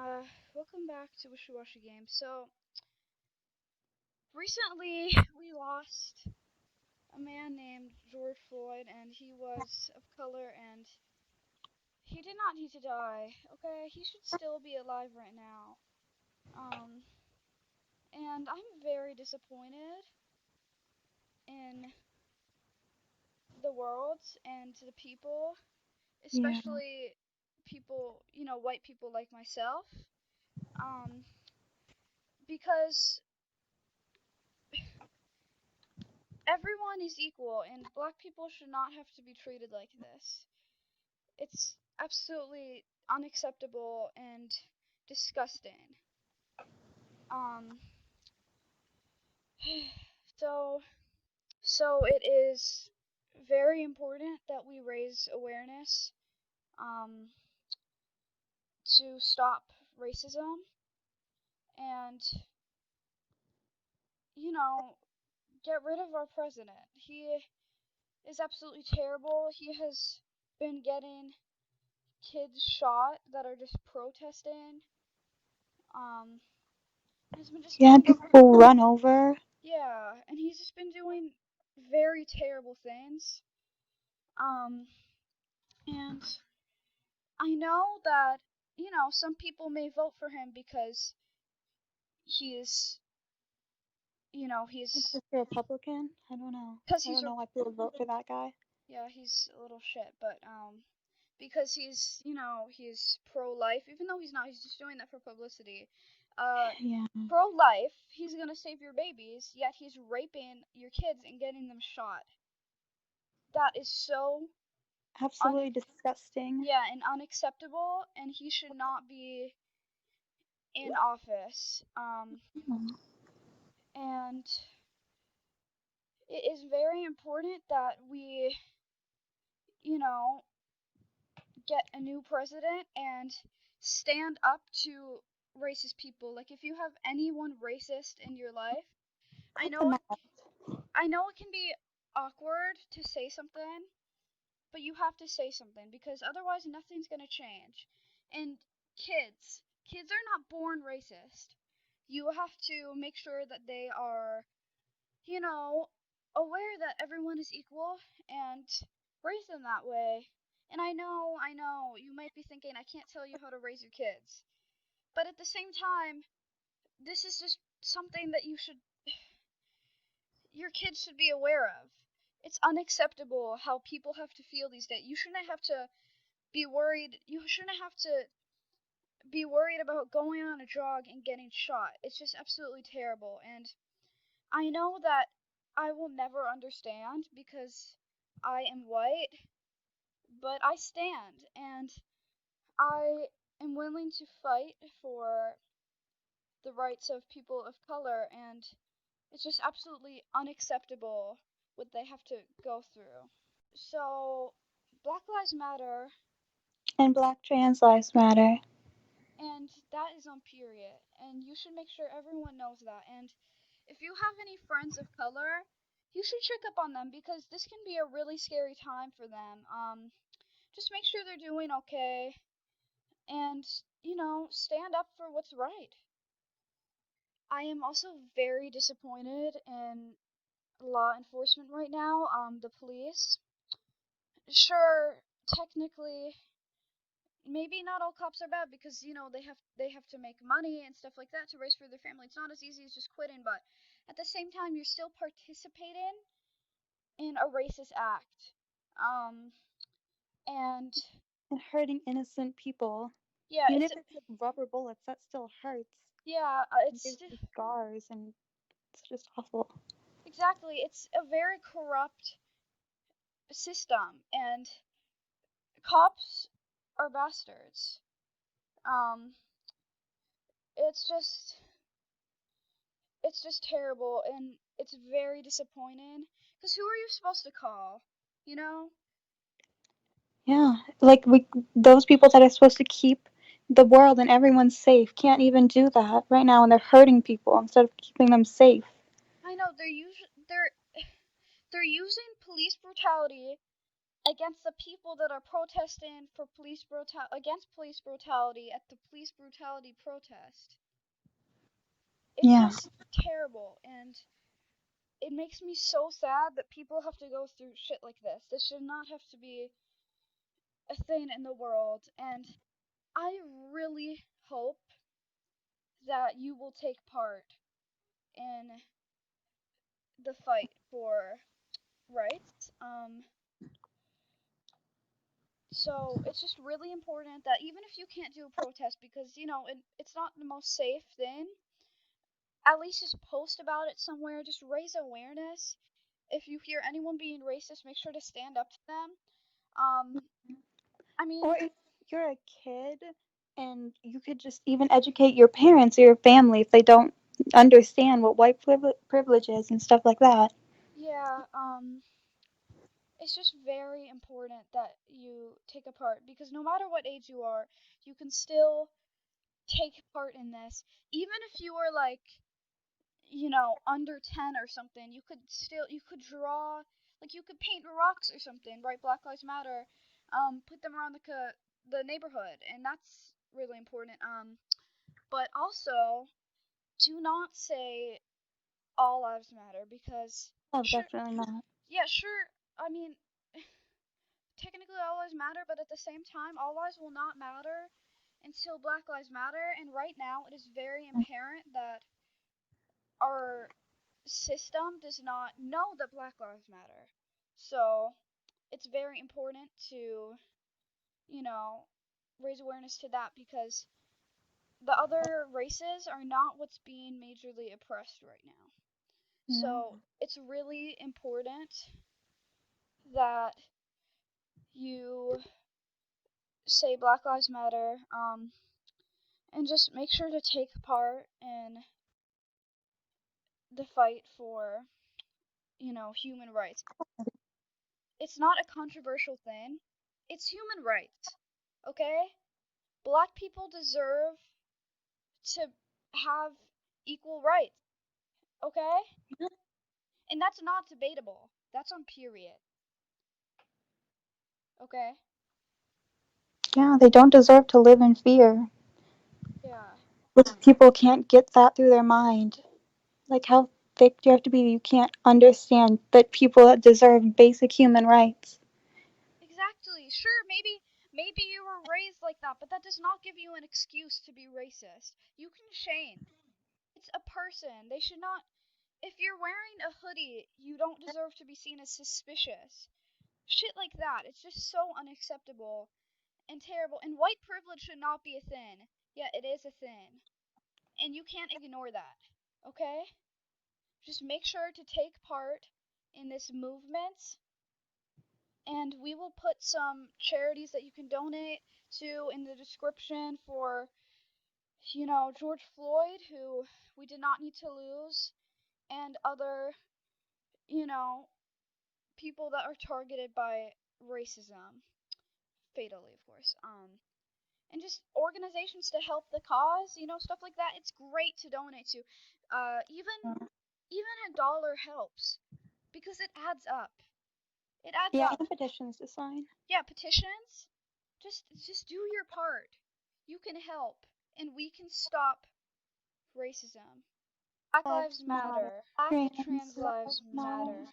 Welcome back to Wishy Washy Games. So, recently we lost a man named George Floyd, and he was of color, and he did not need to die, okay? He should still be alive right now. Um, and I'm very disappointed in the world and the people, Yeah. especially people, white people like myself, um, because everyone is equal, and black people should not have to be treated like this. It's absolutely unacceptable and disgusting. Um, so so it is very important that we raise awareness um, to stop racism and you know get rid of our president. He is absolutely terrible. He has been getting kids shot that are just protesting. Um, he's been just Yeah, doing people run over. yeah, and he's just been doing very terrible things. Um, and I know that some people may vote for him because he's he's Just a Republican. I don't know. because I he's don't a know why people vote for that guy. yeah, he's a little shit, but because he's pro-life, even though he's not, he's just doing that for publicity. Uh, Yeah, Pro-life, he's gonna save your babies, yet he's raping your kids and getting them shot. That is so un absolutely disgusting. yeah, and unacceptable, and he should not be in office. Mm. And it is very important that we, you know, get a new president and stand up to racist people. Like if you have anyone racist in your life, I Put know them it, out. I know it can be awkward to say something, but you have to say something because otherwise nothing's going to change. And kids are not born racist. You have to make sure that they are, you know, aware that everyone is equal and raise them that way. And I know, you might be thinking, I can't tell you how to raise your kids. But at the same time, this is just something that your kids should be aware of. It's unacceptable how people have to feel these days. You shouldn't have to be worried. You shouldn't have to be worried about going on a jog and getting shot. It's just absolutely terrible. And I know that I will never understand because I am white, but I stand and I am willing to fight for the rights of people of color, and it's just absolutely unacceptable what they have to go through. So, Black Lives Matter, And Black trans lives matter. and that is on period, and you should make sure everyone knows that. And if you have any friends of color, you should check up on them because this can be a really scary time for them. Just make sure they're doing okay and, stand up for what's right. I am also very disappointed in law enforcement right now. The police. Sure, technically, maybe not all cops are bad because they have to make money and stuff like that to raise for their family. It's not as easy as just quitting, but at the same time, you're still participating in a racist act. Um, and And hurting innocent people. yeah, Even if it's like rubber bullets, that still hurts. yeah, It it's gives you scars and it's just awful. exactly. It's a very corrupt system, and cops are bastards. Um, it's just it's just terrible, and it's very disappointing. Cause who are you supposed to call? You know? Yeah, like those people that are supposed to keep the world and everyone safe can't even do that right now, and they're hurting people instead of keeping them safe. I know they're using police brutality against the people that are protesting for against police brutality at the police brutality protest. It's Yeah. just terrible, and it makes me so sad that people have to go through shit like this. This should not have to be a thing in the world, and I really hope that you will take part in the fight for rights. So it's just really important that even if you can't do a protest because, it's not the most safe thing, at least just post about it somewhere, just raise awareness. If you hear anyone being racist, make sure to stand up to them. Um, I mean, Or if you're a kid and you could just even educate your parents or your family if they don't understand what white privilege is and stuff like that. yeah, it's just very important that you take a part because no matter what age you are, you can still take part in this. Even if you are like, under 10 or something, you could draw, like you could paint rocks or something, write Black Lives Matter, put them around the neighborhood, and that's really important. But also, do not say all lives matter because Oh, sure, definitely not. yeah, sure. I mean, technically all lives matter, but at the same time, all lives will not matter until Black Lives Matter. And right now, it is very apparent that our system does not know that Black Lives Matter. So it's very important to, you know, raise awareness to that because the other races are not what's being majorly oppressed right now. Yeah. So it's really important that you say Black Lives Matter, and just make sure to take part in the fight for, human rights. It's not a controversial thing. It's human rights. Okay? Black people deserve to have equal rights. Okay? And that's not debatable. That's on period. Okay? Yeah, they don't deserve to live in fear. Yeah. If people can't get that through their mind, like how thick do you have to be? You can't understand that people deserve basic human rights. Exactly. Sure, maybe you were raised like that, but that does not give you an excuse to be racist. You can change. It's a person. They should not. If you're wearing a hoodie, you don't deserve to be seen as suspicious. Shit like that. It's just so unacceptable and terrible. And white privilege should not be a thing. Yeah, it is a thing. And you can't ignore that. Okay? Just make sure to take part in this movement. And we will put some charities that you can donate to in the description for, George Floyd, who we did not need to lose, and other, you know, people that are targeted by racism, fatally, of course. And just organizations to help the cause, stuff like that. It's great to donate to. Even $1 helps because it adds up. It adds Yeah, up. and petitions to sign. Yeah, petitions. Just do your part. You can help, and we can stop racism. Black Lives Lives matter. Matter. Black Trans trans lives lives matter. matter.